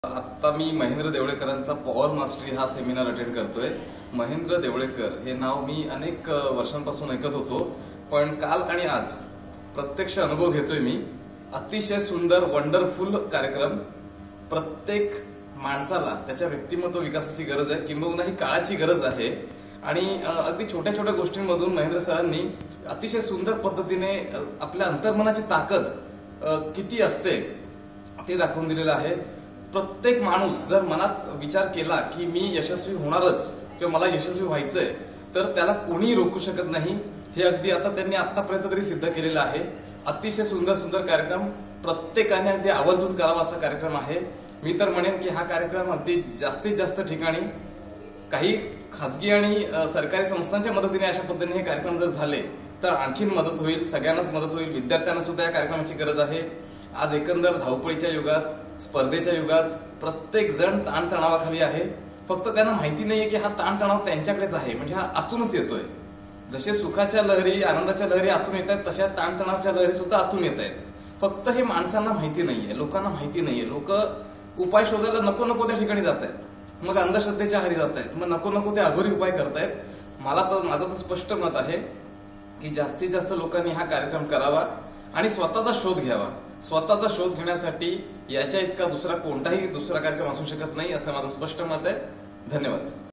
आता मी Mahendra देवळेकरांचा power mastery हा seminar attend करतोय। महेंद्र देवळेकर हे नाव मी अनेक वर्षांपासून ऐकत होतो, पण काल आणि आज प्रत्यक्ष अनुभव घेतोय मी। अतिशय सुंदर वंडरफुल कार्यक्रम। प्रत्येक माणसाला त्याच्या व्यक्तिमत्व विकासाची गरज आहे, किंबहुना ही काळाची गरज आहे। आणि अगदी छोट्या छोट्या गोष्टींमधून महेंद्र सरांनी अतिशय सुंदर पद्धतीने आपल्या अंतर्मनाची ताकद किती असते ते दाखवून दिलेलं आहे। प्रत्येक माणूस जर मनात विचार केला की मी यशस्वी होणारच किंवा मला यशस्वी व्हायचंय, तर त्याला कोणी रोखू शकत नाही। हे अगदी आता त्यांनी आतापर्यंत तरी सिद्ध केलेलं आहे। अतिशय सुंदर सुंदर कार्यक्रम, प्रत्येकाने अगदी आवर्जून करावा असा कार्यक्रम आहे। मी तर म्हणेन की हा कार्यक्रम अगदी जास्तीत जास्त ठिकाणी, काही खाजगी आणि सरकारी संस्थांच्या मदतीने अशा पद्धतीने हे कार्यक्रम जर झाले तर आणखीन मदत होईल, सगळ्यांनाच मदत होईल। विद्यार्थ्यांना सुद्धा या कार्यक्रमाची गरज आहे। आज एकंदर धावपळीच्या युगात, स्पर्धेच्या युगात प्रत्येक जण ताणतणावाखाली आहे। फक्त त्यांना माहिती नाहीये की हा ताणतणाव त्यांच्याकडेच आहे, म्हणजे हा आतूनच येतोय। जसे सुखाच्या लहरी, आनंदाच्या लहरी आतून येत आहेत, तशा ताणतणावाच्या लहरी सुद्धा आतून येत आहेत। फक्त हे माणसांना माहिती नाहीये, लोकांना माहिती नाहीये। लोक उपाय शोधायला नको नको त्या ठिकाणी जात आहेत, मग अंधश्रद्धेच्या आहारी जात आहेत, मग नको नको ते अघोरी उपाय करतायत। माझं तर स्पष्ट मत आहे की जास्तीत जास्त लोकांनी हा कार्यक्रम करावा आणि स्वतःचा शोध घ्यावा। स्वतःचा शोध घेण्यासाठी याच्या इतका दुसरा कोणताही कार्यक्रम असू शकत नाही, असं माझं स्पष्ट मत आहे। धन्यवाद।